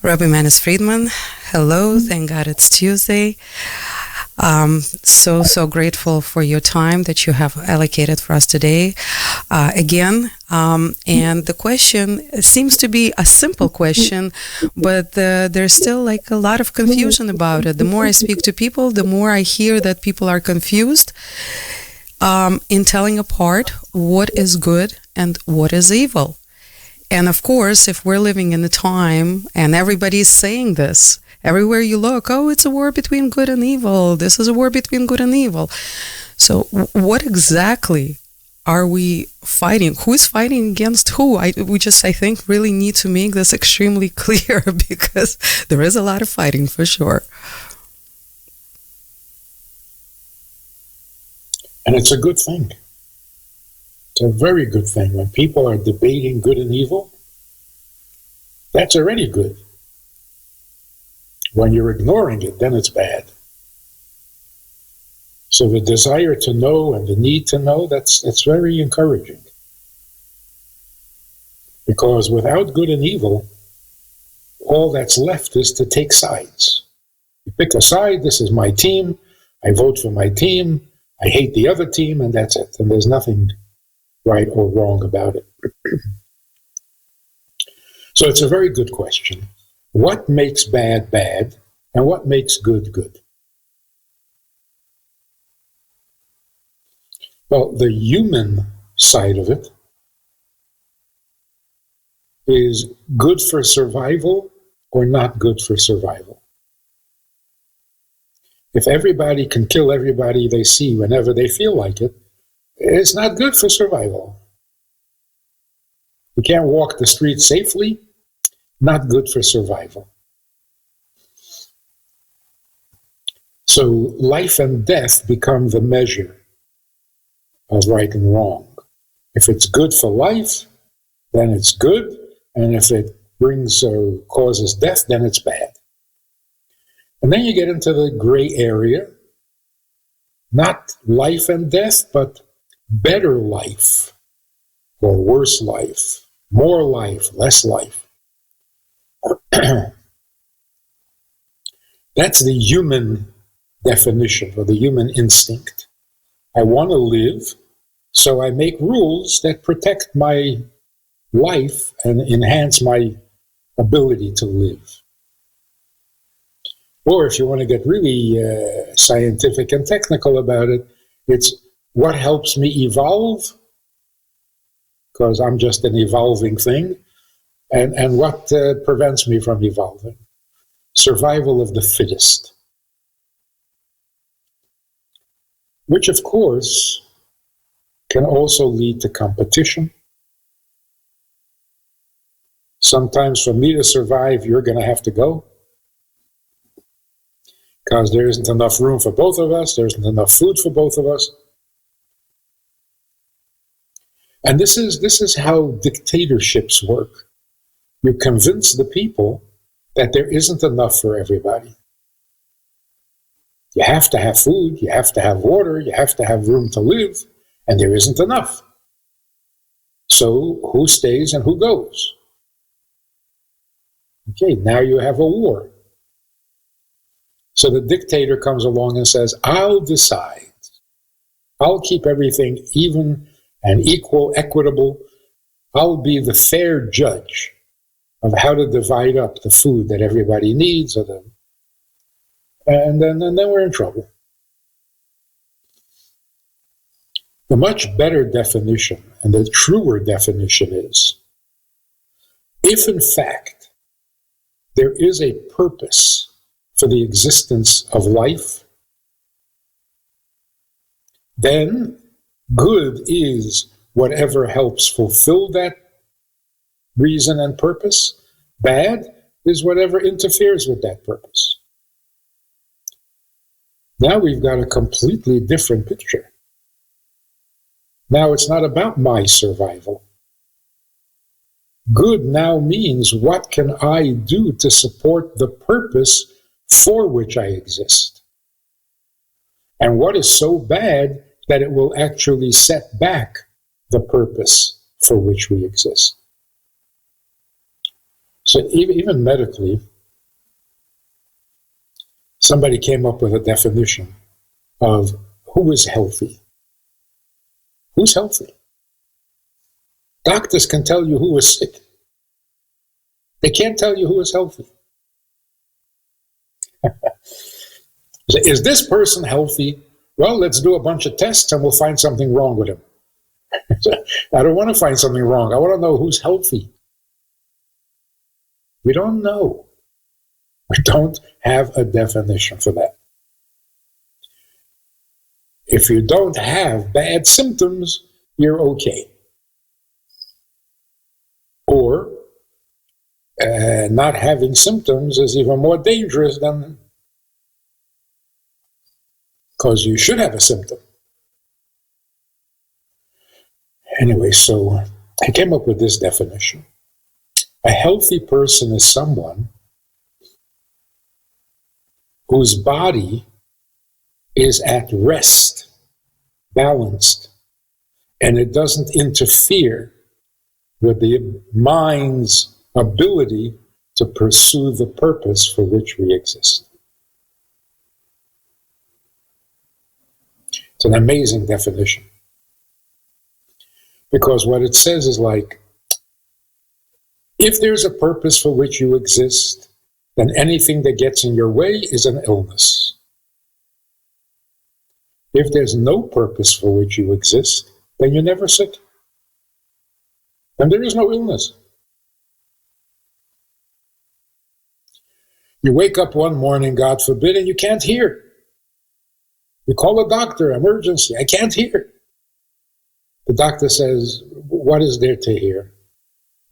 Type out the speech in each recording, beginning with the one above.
Rabbi Manis Friedman. Hello, thank God it's Tuesday. So grateful for your time that you have allocated for us today. And the question seems to be a simple question, but there's still like a lot of confusion about it. The more I speak to people, the more I hear that people are confused in telling apart what is good and what is evil. And of course, if we're living in a time and everybody's saying this, everywhere you look, oh, it's a war between good and evil. This is a war between good and evil. So what exactly are we fighting? Who is fighting against who? I think, really need to make this extremely clear because there is a lot of fighting for sure. And it's a good thing. It's a very good thing. When people are debating good and evil, that's already good. When you're ignoring it, then it's bad. So the desire to know and the need to know, that's very encouraging. Because without good and evil, all that's left is to take sides. You pick a side, this is my team, I vote for my team, I hate the other team, and that's it. And there's nothing right or wrong about it. So it's a very good question. What makes bad bad, and what makes good good? Well, the human side of it is good for survival or not good for survival. If everybody can kill everybody they see whenever they feel like it, it's not good for survival. You can't walk the streets safely, not good for survival. So life and death become the measure of right and wrong. If it's good for life, then it's good, and if it brings or causes death, then it's bad. And then you get into the gray area, not life and death, but better life or worse life, more life, less life. That's the human definition or the human instinct. I want to live, so I make rules that protect my life and enhance my ability to live. Or if you want to get really scientific and technical about it, it's what helps me evolve, because I'm just an evolving thing, and what prevents me from evolving. Survival of the fittest. Which, of course, can also lead to competition. Sometimes for me to survive, you're going to have to go, because there isn't enough room for both of us, there isn't enough food for both of us. And this is how dictatorships work. You convince the people that there isn't enough for everybody. You have to have food, you have to have water, you have to have room to live, and there isn't enough. So who stays and who goes? Okay, now you have a war. So the dictator comes along and says, I'll decide. I'll keep everything even and equal, equitable. I'll be the fair judge of how to divide up the food that everybody needs, and then we're in trouble. The much better definition and the truer definition is, if in fact there is a purpose for the existence of life, then good is whatever helps fulfill that reason and purpose. Bad is whatever interferes with that purpose. Now we've got a completely different picture. Now it's not about my survival. Good now means, what can I do to support the purpose for which I exist? And what is so bad that it will actually set back the purpose for which we exist? So even medically, somebody came up with a definition of who is healthy. Who's healthy? Doctors can tell you who is sick. They can't tell you who is healthy. Is this person healthy? Well, let's do a bunch of tests and we'll find something wrong with him. I don't want to find something wrong. I want to know who's healthy. We don't know. We don't have a definition for that. If you don't have bad symptoms, you're okay. Or not having symptoms is even more dangerous than, because you should have a symptom. Anyway, so I came up with this definition. A healthy person is someone whose body is at rest, balanced, and it doesn't interfere with the mind's ability to pursue the purpose for which we exist. It's an amazing definition. Because what it says is like, if there's a purpose for which you exist, then anything that gets in your way is an illness. If there's no purpose for which you exist, then you're never sick. And there is no illness. You wake up one morning, God forbid, and you can't hear. You call a doctor, emergency, I can't hear. The doctor says, what is there to hear?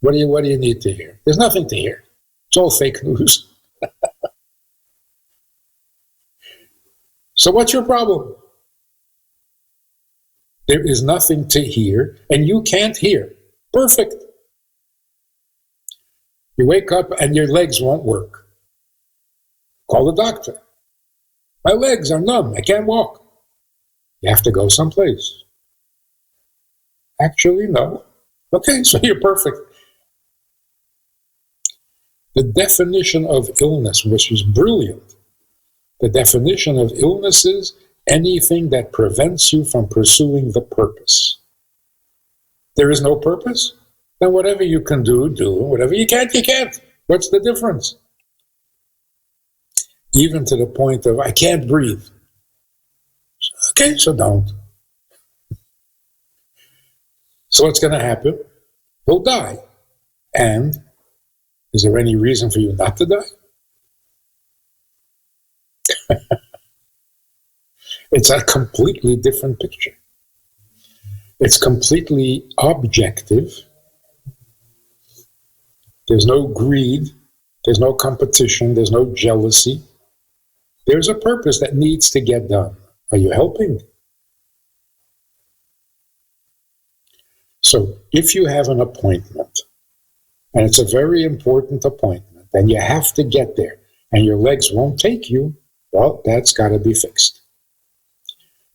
What do you need to hear? There's nothing to hear. It's all fake news. So what's your problem? There is nothing to hear, and you can't hear. Perfect. You wake up and your legs won't work. Call the doctor. My legs are numb. I can't walk. You have to go someplace. Actually, no. Okay, so you're perfect. The definition of illness, which is brilliant, the definition of illness is anything that prevents you from pursuing the purpose. There is no purpose? Then whatever you can do, do. Whatever you can't, you can't. What's the difference? Even to the point of, I can't breathe. Okay, so don't. So what's going to happen? You'll die. And is there any reason for you not to die? It's a completely different picture. It's completely objective. There's no greed. There's no competition. There's no jealousy. There's a purpose that needs to get done. Are you helping? So if you have an appointment, and it's a very important appointment, and you have to get there, and your legs won't take you, well, that's got to be fixed.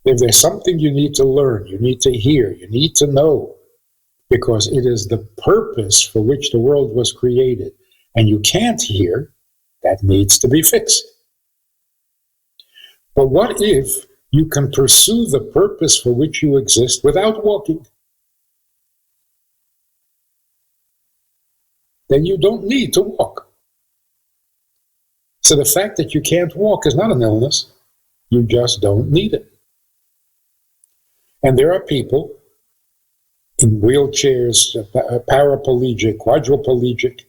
If there's something you need to learn, you need to hear, you need to know, because it is the purpose for which the world was created, and you can't hear, that needs to be fixed. But what if you can pursue the purpose for which you exist without walking? Then you don't need to walk. So the fact that you can't walk is not an illness. You just don't need it. And there are people in wheelchairs, paraplegic, quadriplegic,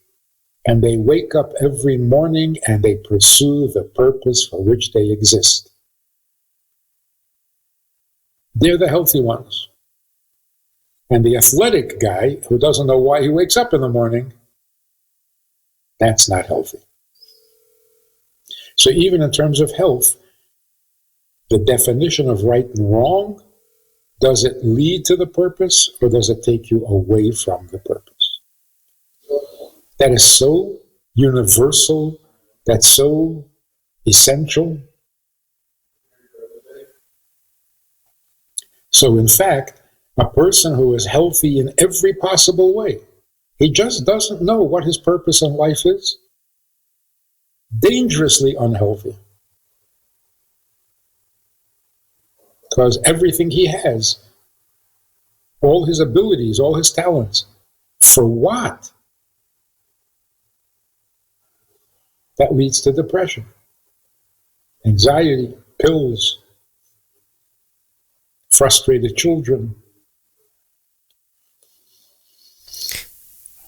and they wake up every morning and they pursue the purpose for which they exist. They're the healthy ones. And the athletic guy who doesn't know why he wakes up in the morning, that's not healthy. So even in terms of health, the definition of right and wrong, does it lead to the purpose or does it take you away from the purpose? That is so universal, that's so essential. So in fact, a person who is healthy in every possible way, he just doesn't know what his purpose in life is, dangerously unhealthy. because everything he has, all his abilities, all his talents, for what? That leads to depression, anxiety, pills, frustrated children.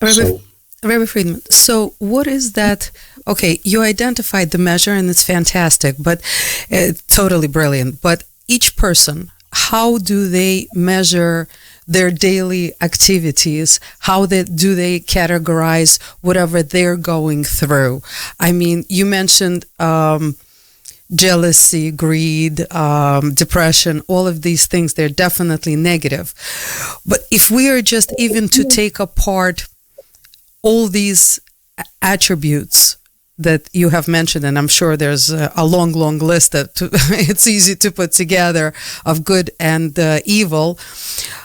Rabbi Friedman, so what is that? Okay, you identified the measure and it's fantastic, but totally brilliant. But each person, how do they measure their daily activities? How do they categorize whatever they're going through? I mean, you mentioned jealousy, greed, depression, all of these things, they're definitely negative. But if we are just even to take apart all these attributes that you have mentioned, and I'm sure there's a long, long list that it's easy to put together of good and evil,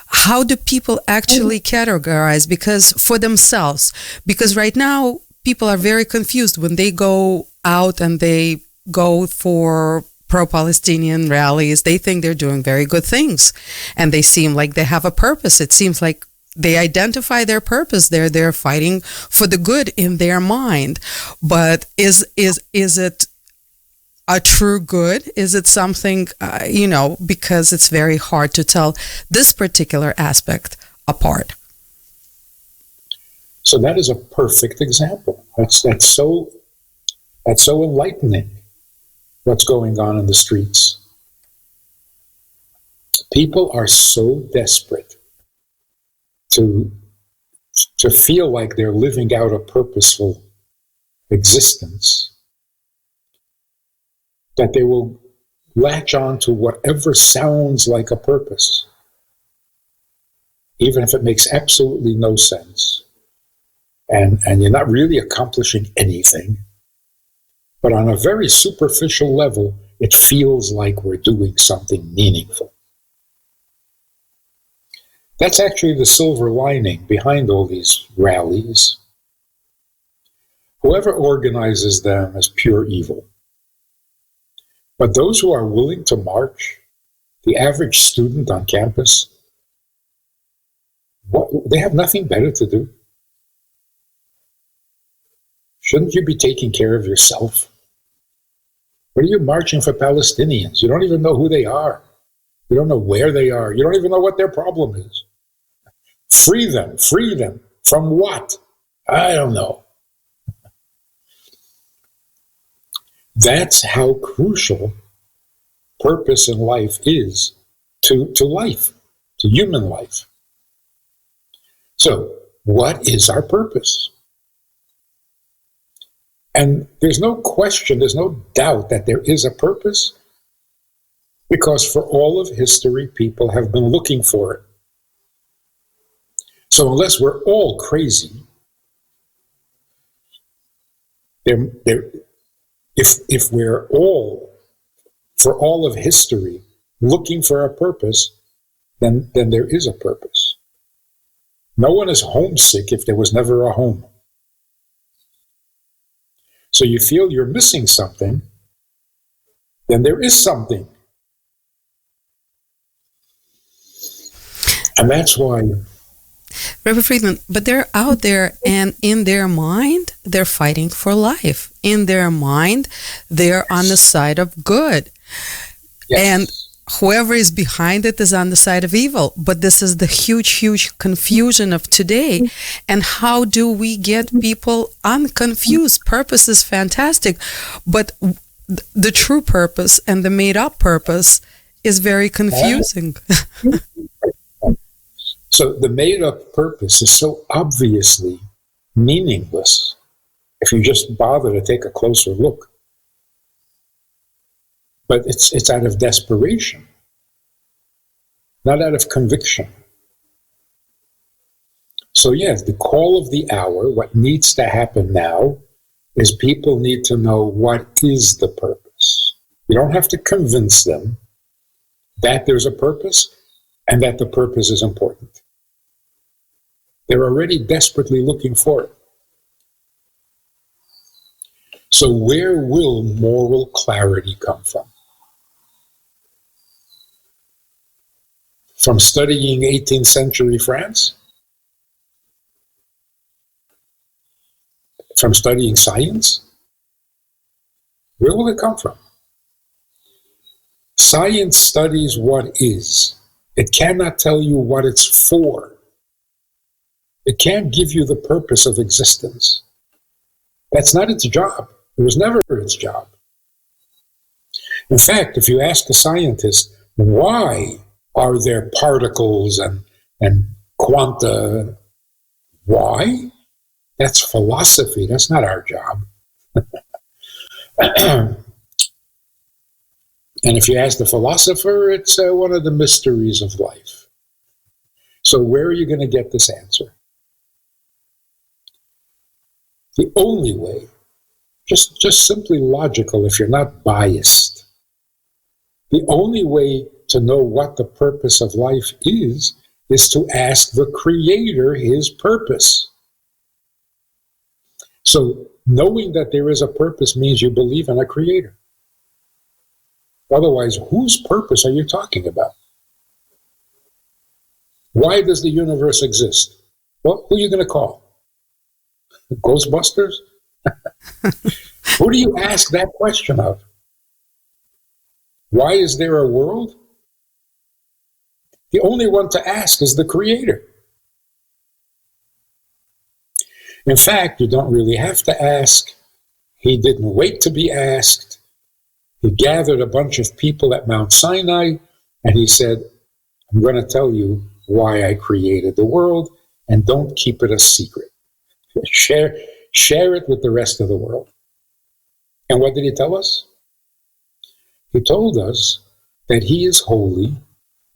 how do people actually categorize because for themselves? Because right now, people are very confused when they go out and they go for pro-Palestinian rallies. They think they're doing very good things and they seem like they have a purpose. It seems like they identify their purpose. They're fighting for the good in their mind. But is it a true good? Is it something, because it's very hard to tell this particular aspect apart? So that is a perfect example. That's so enlightening, what's going on in the streets. People are so desperate to feel like they're living out a purposeful existence that they will latch on to whatever sounds like a purpose, even if it makes absolutely no sense. And you're not really accomplishing anything. But on a very superficial level, it feels like we're doing something meaningful. That's actually the silver lining behind all these rallies. Whoever organizes them is pure evil. But those who are willing to march, the average student on campus, they have nothing better to do. Shouldn't you be taking care of yourself? What are you marching for Palestinians? You don't even know who they are. You don't know where they are. You don't even know what their problem is. Free them. Free them. From what? I don't know. That's how crucial purpose in life is to life, to human life. So, what is our purpose? And there's no question, there's no doubt that there is a purpose, because for all of history, people have been looking for it. So unless we're all crazy, if we're all, for all of history, looking for a purpose, then there is a purpose. No one is homesick if there was never a home. So you feel you're missing something, then there is something. And that's why... Rabbi Friedman, but they're out there and in their mind, they're fighting for life. In their mind, they're on the side of good. Yes. And whoever is behind it is on the side of evil. But this is the huge, huge confusion of today. And how do we get people unconfused? Purpose is fantastic, but the true purpose and the made-up purpose is very confusing. So the made-up purpose is so obviously meaningless if you just bother to take a closer look. But it's out of desperation, not out of conviction. So yes, the call of the hour, what needs to happen now, is people need to know what is the purpose. You don't have to convince them that there's a purpose and that the purpose is important. They're already desperately looking for it. So where will moral clarity come from? From studying 18th century France? From studying science? Where will it come from? Science studies what is. It cannot tell you what it's for. It can't give you the purpose of existence. That's not its job. It was never its job. In fact, if you ask a scientist, why are there particles and quanta? Why? That's philosophy. That's not our job. And if you ask the philosopher, it's one of the mysteries of life. So where are you going to get this answer? The only way, just simply logical if you're not biased, the only way to know what the purpose of life is to ask the Creator his purpose. So knowing that there is a purpose means you believe in a Creator. Otherwise, whose purpose are you talking about? Why does the universe exist? Well, who are you going to call? Ghostbusters? Who do you ask that question of? Why is there a world? The only one to ask is the Creator. In fact, you don't really have to ask. He didn't wait to be asked. He gathered a bunch of people at Mount Sinai, and he said, I'm going to tell you why I created the world, and don't keep it a secret. Share it with the rest of the world. And what did he tell us? He told us that he is holy,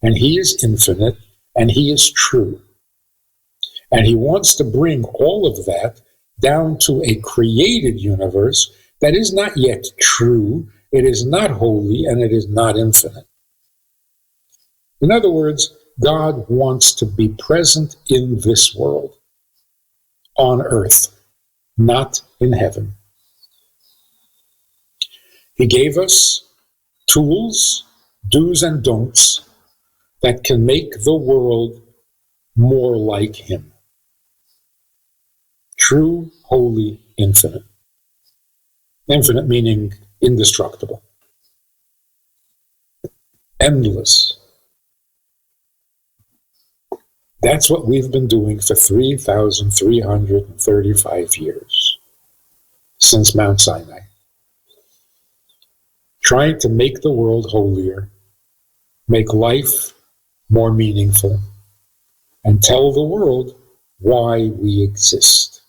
and he is infinite, and he is true. And he wants to bring all of that down to a created universe that is not yet true, it is not holy, and it is not infinite. In other words, God wants to be present in this world, on earth, not in heaven. He gave us tools, do's and don'ts, that can make the world more like him. True, holy, infinite. Infinite meaning indestructible. Endless. That's what we've been doing for 3,335 years, since Mount Sinai. Trying to make the world holier, make life more meaningful, and tell the world why we exist.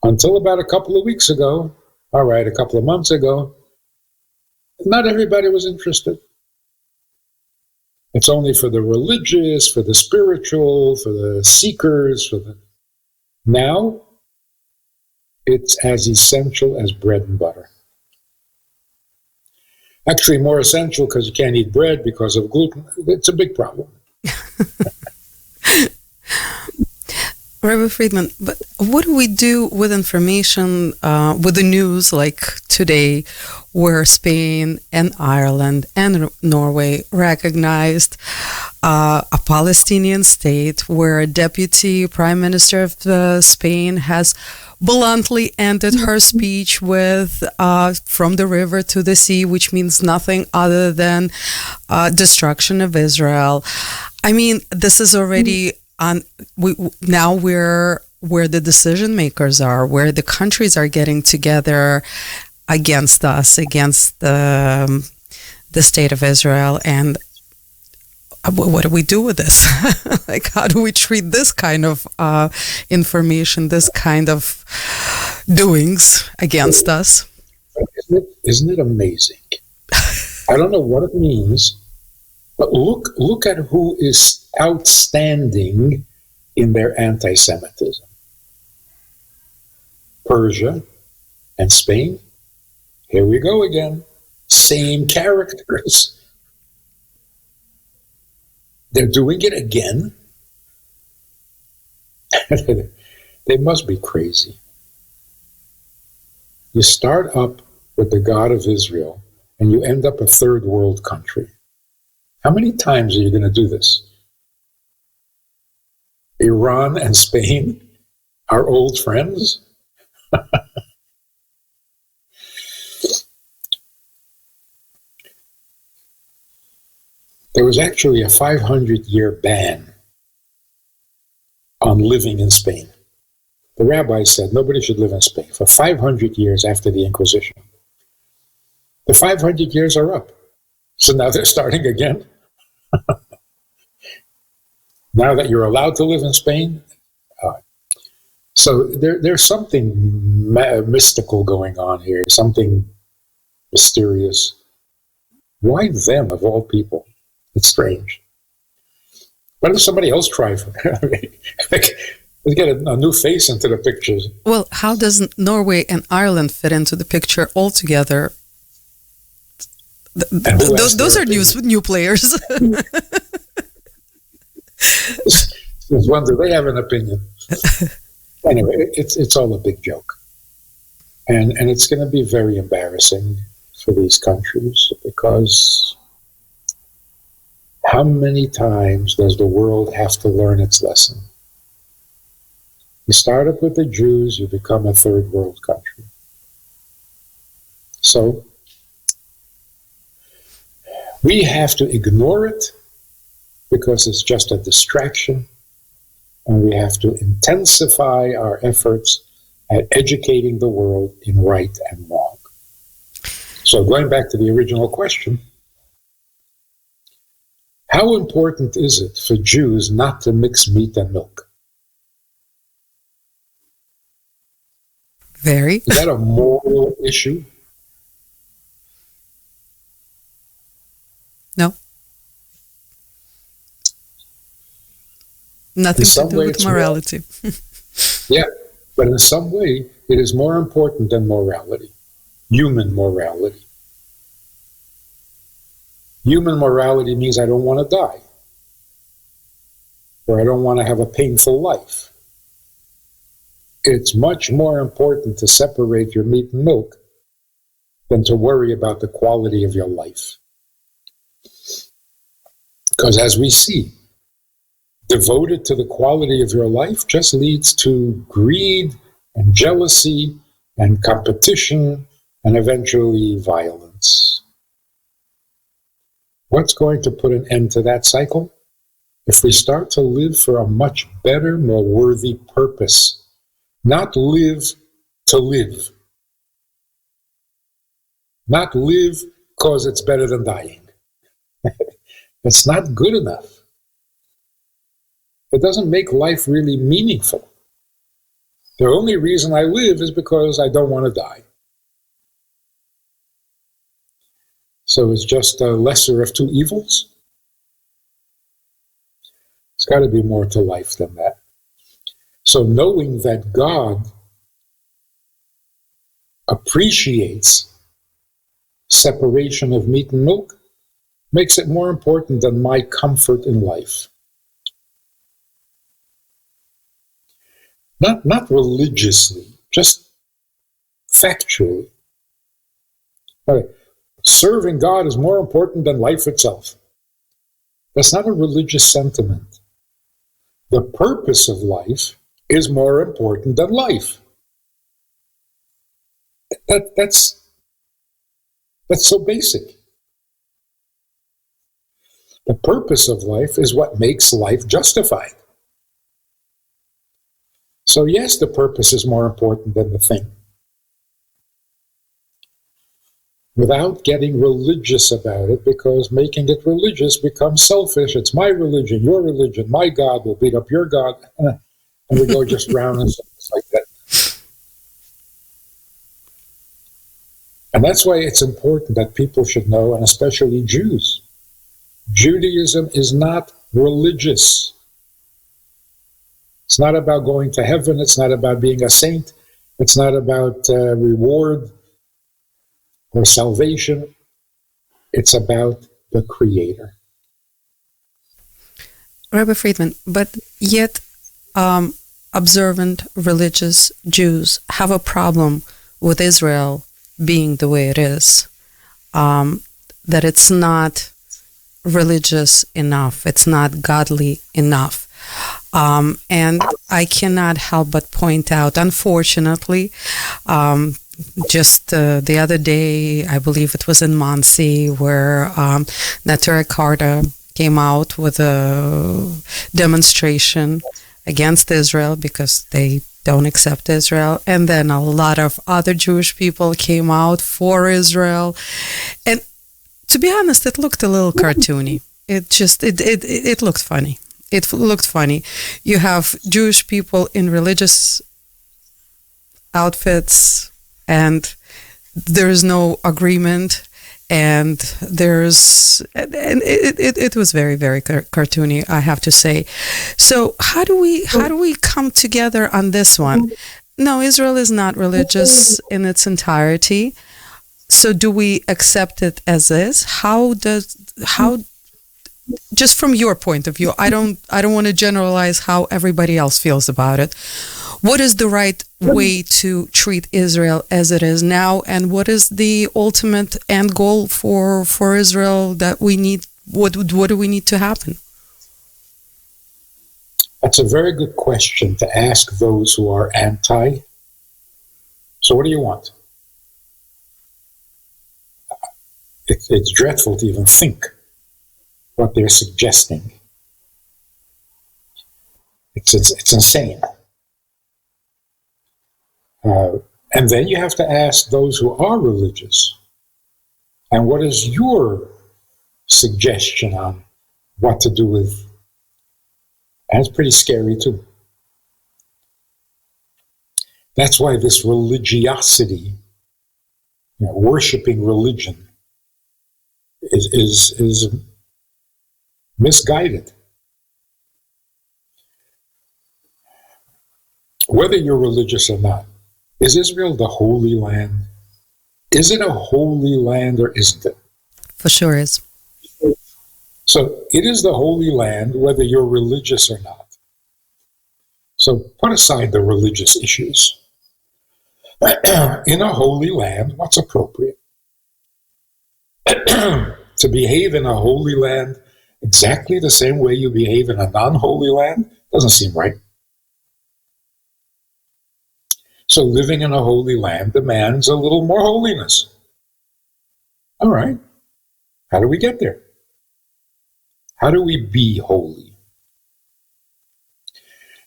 Until about a couple of weeks ago, a couple of months ago, not everybody was interested. It's only for the religious, for the spiritual, for the seekers, Now, it's as essential as bread and butter. Actually, more essential because you can't eat bread because of gluten. It's a big problem. Rabbi Friedman, but what do we do with information, with the news like today, where Spain and Ireland and Norway recognized a Palestinian state, where a deputy prime minister of Spain has bluntly ended her speech with from the river to the sea, which means nothing other than destruction of Israel. I mean, this is already now where the decision makers are, where the countries are getting together against us, against the state of Israel, and what do we do with this? Like, how do we treat this kind of information, this kind of doings against us? Isn't it amazing? I don't know what it means, but look at who is outstanding in their anti-Semitism. Persia and Spain. Here we go again. Same characters. They're doing it again. They must be crazy. You start up with the God of Israel, and you end up a third world country. How many times are you going to do this? Iran and Spain are old friends. There was actually a 500-year ban on living in Spain. The rabbi said nobody should live in Spain for 500 years after the Inquisition. The 500 years are up. So now they're starting again. Now that you're allowed to live in Spain. So there's something mystical going on here, something mysterious. Why them, of all people? It's strange. What if somebody else tries? Let's get a new face into the pictures. Well, how does Norway and Ireland fit into the picture altogether? Those are new players. Wonder they have an opinion. Anyway, it's all a big joke, and it's going to be very embarrassing for these countries, because how many times does the world have to learn its lesson? You start up with the Jews, you become a third world country. So we have to ignore it because it's just a distraction, and we have to intensify our efforts at educating the world in right and wrong. So going back to the original question, how important is it for Jews not to mix meat and milk? Very. Is that a moral issue? No. Nothing to do with morality. Yeah, but in some way, it is more important than morality, human morality. Human morality means I don't want to die, or I don't want to have a painful life. It's much more important to separate your meat and milk than to worry about the quality of your life. Because as we see, devoted to the quality of your life just leads to greed and jealousy and competition and eventually violence. What's going to put an end to that cycle? If we start to live for a much better, more worthy purpose. Not live to live. Not live because it's better than dying. It's not good enough. It doesn't make life really meaningful. The only reason I live is because I don't want to die. So it's just a lesser of two evils. It's got to be more to life than that. So knowing that God appreciates separation of meat and milk makes it more important than my comfort in life. Not religiously, just factually. Okay. Serving God is more important than life itself. That's not a religious sentiment. The purpose of life is more important than life. That's so basic. The purpose of life is what makes life justified. So yes, the purpose is more important than the thing. Without getting religious about it, because making it religious becomes selfish. It's my religion, your religion, my God will beat up your God. And we go just round and circles like that. And that's why it's important that people should know, and especially Jews. Judaism is not religious. It's not about going to heaven. It's not about being a saint. It's not about reward or salvation. It's about the Creator. Rabbi Friedman, but yet observant religious Jews have a problem with Israel being the way it is, that it's not religious enough. It's not godly enough. And I cannot help but point out, unfortunately, just the other day, I believe it was in Muncie, where Neturei Karta came out with a demonstration against Israel because they don't accept Israel. And then a lot of other Jewish people came out for Israel. And to be honest, it looked a little cartoony. It looked funny. It looked funny. You have Jewish people in religious outfits, and there is no agreement, and it was very, very cartoony, I have to say. So how do we come together on this one? No, Israel is not religious in its entirety. So do we accept it as is? Just from your point of view, I don't want to generalize how everybody else feels about it. What is the right way to treat Israel as it is now, and what is the ultimate end goal for Israel that we need? What do we need to happen? That's a very good question to ask those who are anti. So what do you want? It's dreadful to even think what they're suggesting. It's insane. And then you have to ask those who are religious, and what is your suggestion on what to do with? And it's pretty scary too. That's why this religiosity, worshiping religion, is misguided. Whether you're religious or not, is Israel the Holy Land? Is it a holy land or isn't it? For sure is. So it is the Holy Land, whether you're religious or not. So put aside the religious issues. In a holy land, what's appropriate? To behave in a holy land exactly the same way you behave in a non-holy land doesn't seem right. So living in a holy land demands a little more holiness. All right. How do we get there? How do we be holy?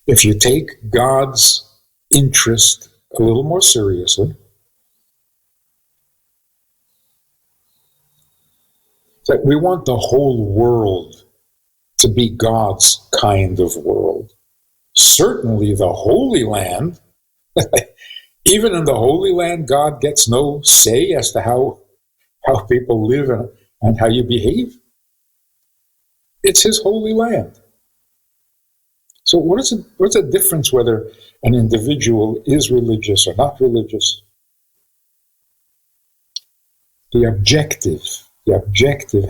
If you take God's interest a little more seriously, that we want the whole world to be God's kind of world. Certainly the Holy Land, even in the Holy Land, God gets no say as to how people live and how you behave. It's his holy land. So what's the difference whether an individual is religious or not religious? The objective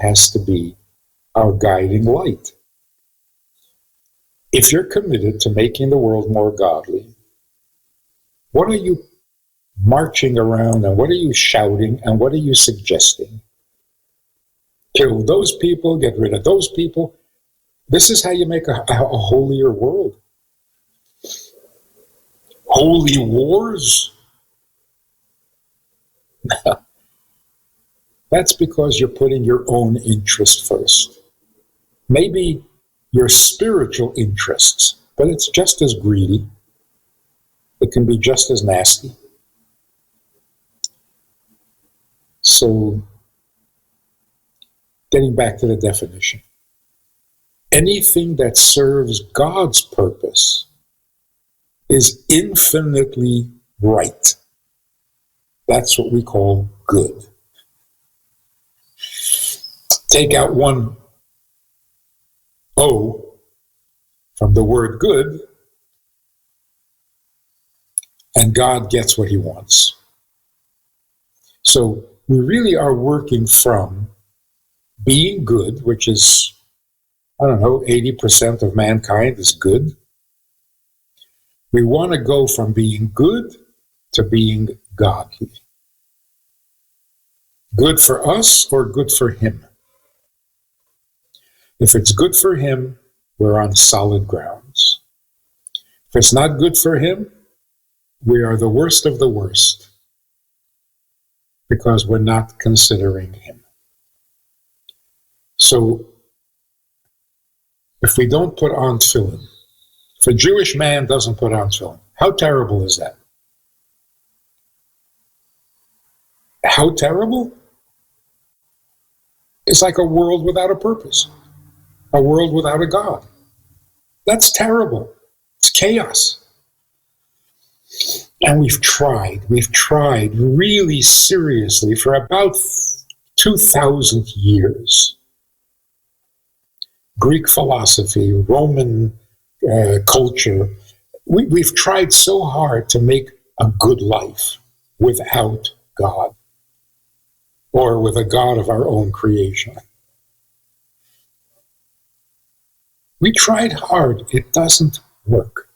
has to be our guiding light. If you're committed to making the world more godly, what are you marching around and what are you shouting and what are you suggesting? Kill those people, get rid of those people. This is how you make a holier world. Holy wars? That's because you're putting your own interest first. Maybe your spiritual interests, but it's just as greedy. It can be just as nasty. So, getting back to the definition. Anything that serves God's purpose is infinitely right. That's what we call good. Take out one O from the word good, and God gets what he wants. So we really are working from being good, which is, 80% of mankind is good. We want to go from being good to being godly. Good for us or good for him? If it's good for him, we're on solid grounds. If it's not good for him, we are the worst of the worst because we're not considering him. So, if we don't put on tefillin, if a Jewish man doesn't put on tefillin, how terrible is that? How terrible? It's like a world without a purpose, a world without a God. That's terrible. It's chaos. And we've tried really seriously for about 2,000 years. Greek philosophy, Roman culture, we've tried so hard to make a good life without God, or with a God of our own creation. We tried hard. It doesn't work.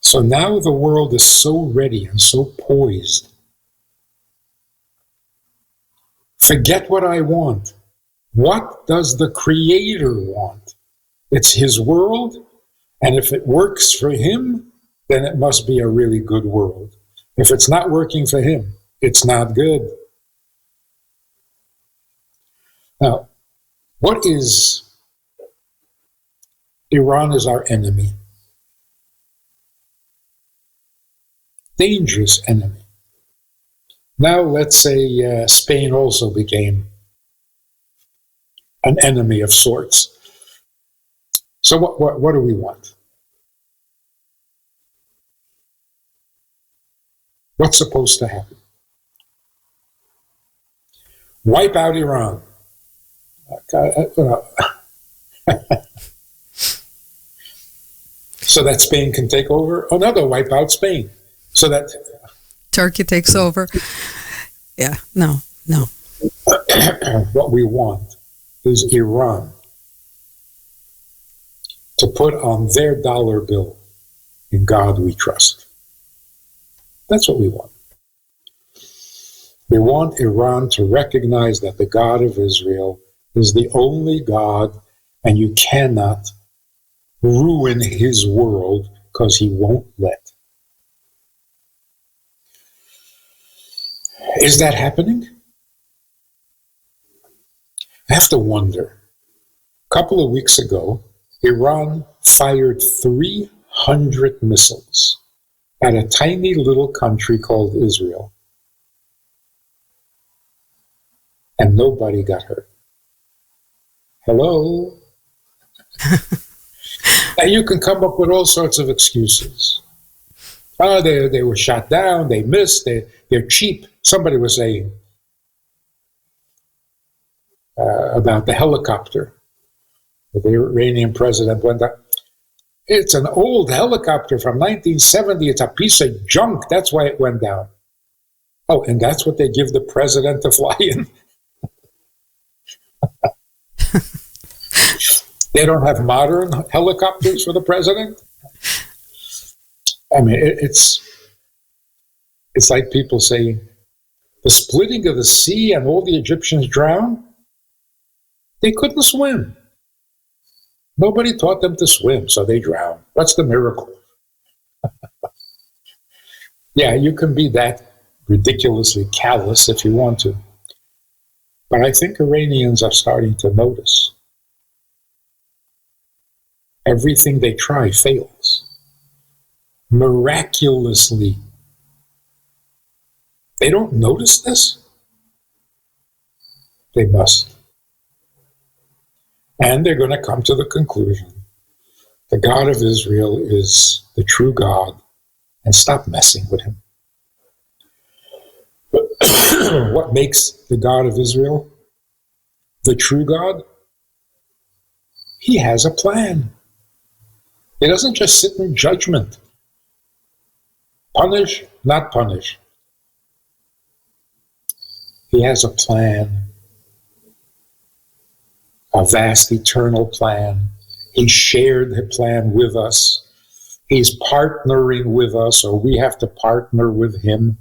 So now the world is so ready and so poised. Forget what I want. What does the Creator want? It's His world, and if it works for Him, then it must be a really good world. If it's not working for Him, it's not good. Now, what is Iran is our enemy? Dangerous enemy. Now let's say Spain also became an enemy of sorts. So what do we want? What's supposed to happen? Wipe out Iran. So that Spain can take over? Oh, no, they'll wipe out Spain. So that Turkey takes over. Yeah, no. What we want is Iran to put on their dollar bill, "In God we trust." That's what we want. We want Iran to recognize that the God of Israel is the only God, and you cannot ruin His world because He won't let. Is that happening? I have to wonder. A couple of weeks ago, Iran fired 300 missiles at a tiny little country called Israel. And nobody got hurt. Hello? Now you can come up with all sorts of excuses. Oh, they were shot down, they missed, they're cheap. Somebody was saying about the helicopter. The Iranian president went up. It's an old helicopter from 1970. It's a piece of junk. That's why it went down. Oh, and that's what they give the president to fly in? They don't have modern helicopters for the president? I mean, it's like people saying, the splitting of the sea and all the Egyptians drowned? They couldn't swim. Nobody taught them to swim, so they drowned. What's the miracle? Yeah, you can be that ridiculously callous if you want to. But I think Iranians are starting to notice. Everything they try fails. Miraculously. They don't notice this? They must. And they're going to come to the conclusion the God of Israel is the true God, and stop messing with Him. What makes the God of Israel the true God? He has a plan. He doesn't just sit in judgment. Punish, not punish. He has a plan. A vast eternal plan. He shared the plan with us. He's partnering with us, or we have to partner with Him.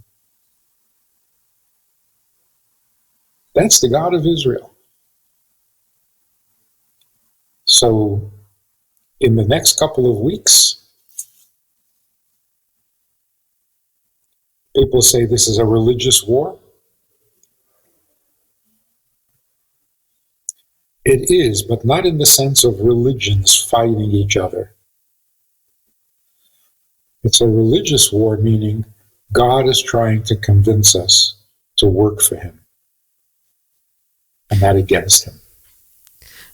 That's the God of Israel. So in the next couple of weeks, people say this is a religious war. It is, but not in the sense of religions fighting each other. It's a religious war, meaning God is trying to convince us to work for him and not against him.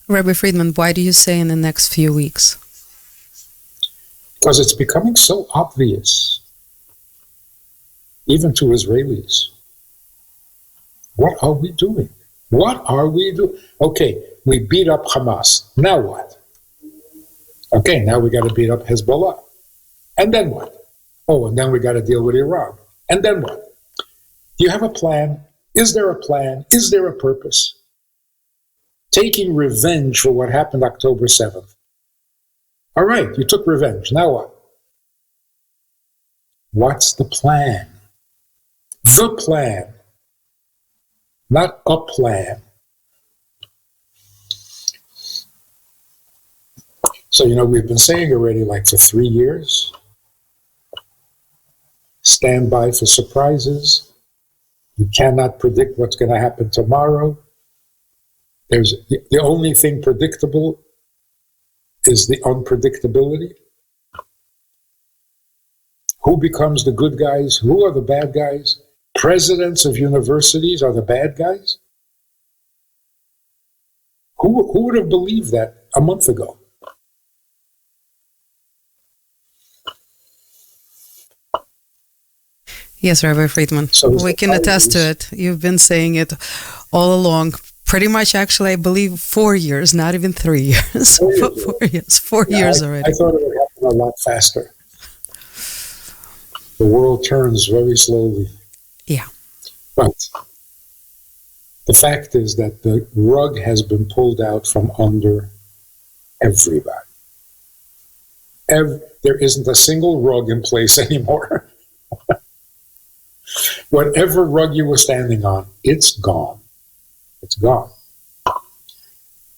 Rabbi Friedman, why do you say in the next few weeks? Because it's becoming so obvious, even to Israelis. What are we doing? What are we doing? Okay, we beat up Hamas. Now what? Okay, now we got to beat up Hezbollah. And then what? Oh, and then we got to deal with Iran. And then what? Do you have a plan? Is there a plan? Is there a purpose? Taking revenge for what happened October 7th. All right, you took revenge. Now what? What's the plan? The plan. Not a plan. So, we've been saying already, like for 3 years, stand by for surprises. You cannot predict what's going to happen tomorrow. There's the only thing predictable is the unpredictability. Who becomes the good guys? Who are the bad guys? Presidents of universities are the bad guys? Who would have believed that a month ago? Yes, Rabbi Friedman, So we can attest to it. You've been saying it all along. Pretty much, actually, I believe 4 years, not even 3 years. 4 years. 4 years already. I thought it would happen a lot faster. The world turns very slowly. Yeah. But the fact is that the rug has been pulled out from under everybody. There isn't a single rug in place anymore. Whatever rug you were standing on, it's gone. It's gone.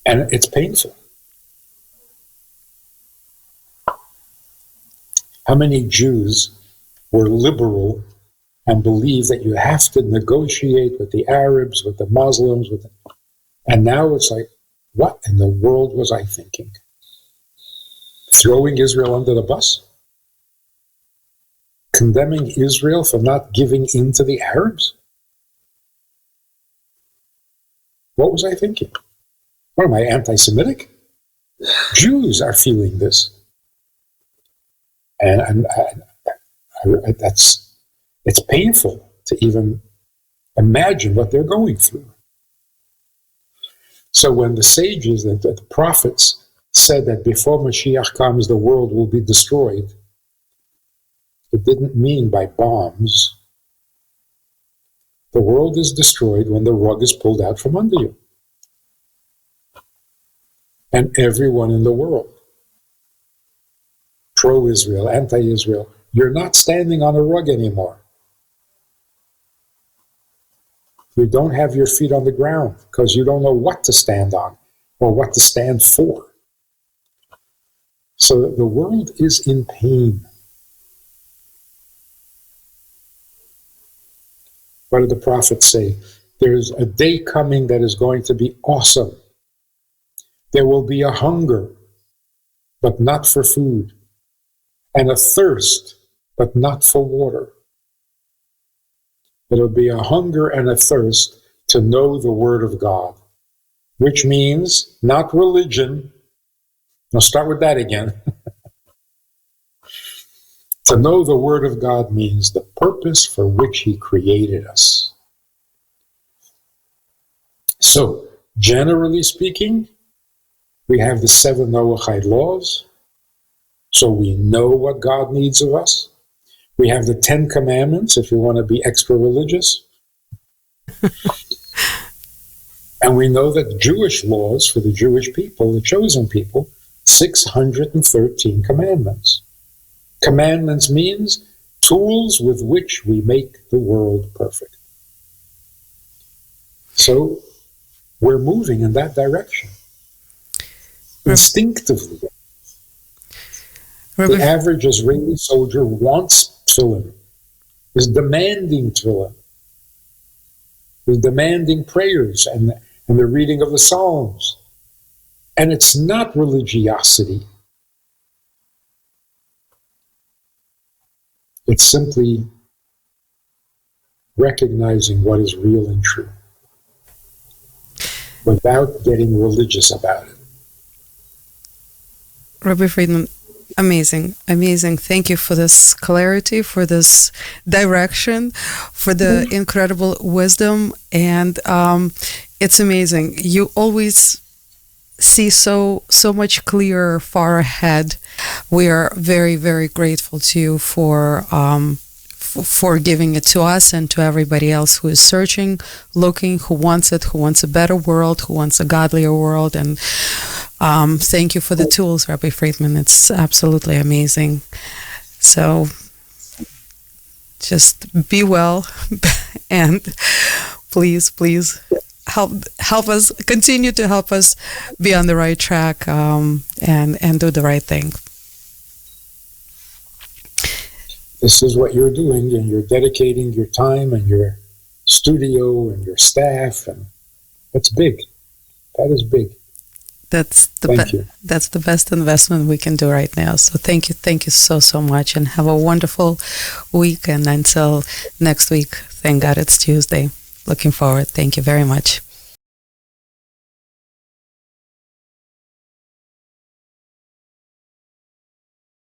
And it's painful. How many Jews were liberal and believed that you have to negotiate with the Arabs, with the Muslims, and now it's like, what in the world was I thinking? Throwing Israel under the bus? Condemning Israel for not giving in to the Arabs? What was I thinking? What am I, anti-Semitic? Jews are feeling this. And it's painful to even imagine what they're going through. So when the sages, the prophets, said that before Mashiach comes, the world will be destroyed, it didn't mean by bombs. The world is destroyed when the rug is pulled out from under you. And everyone in the world, pro-Israel, anti-Israel, you're not standing on a rug anymore. You don't have your feet on the ground because you don't know what to stand on or what to stand for. So the world is in pain. What did the prophets say? There's a day coming that is going to be awesome. There will be a hunger, but not for food, and a thirst, but not for water. It'll be a hunger and a thirst to know the Word of God, which means not religion. I'll start with that again. To know the Word of God means the purpose for which He created us. So, generally speaking, we have the 7 Noahide laws, so we know what God needs of us. We have the 10 commandments, if you want to be extra religious. And we know that Jewish laws for the Jewish people, the chosen people, 613 commandments. Commandments means tools with which we make the world perfect. So we're moving in that direction. instinctively. Rabbi, The average Israeli soldier wants tefillin, is demanding tefillin, is demanding prayers and the reading of the Psalms. And it's not religiosity. It's simply recognizing what is real and true without getting religious about it. Rabbi Friedman, amazing, amazing. Thank you for this clarity, for this direction, for the incredible wisdom. And it's amazing. You always see so much clearer, far ahead. We are very, very grateful to you for giving it to us and to everybody else who is searching, looking, who wants it, who wants a better world, who wants a godlier world. And thank you for the tools, Rabbi Friedman. It's absolutely amazing. So just be well and please help us, continue to help us be on the right track and do the right thing. This is what you're doing, and you're dedicating your time and your studio and your staff, and that's big. That is big. That's Thank you. That's the best investment we can do right now. So thank you so much, and have a wonderful week. And until next week, thank God it's Tuesday. Looking forward. Thank you very much.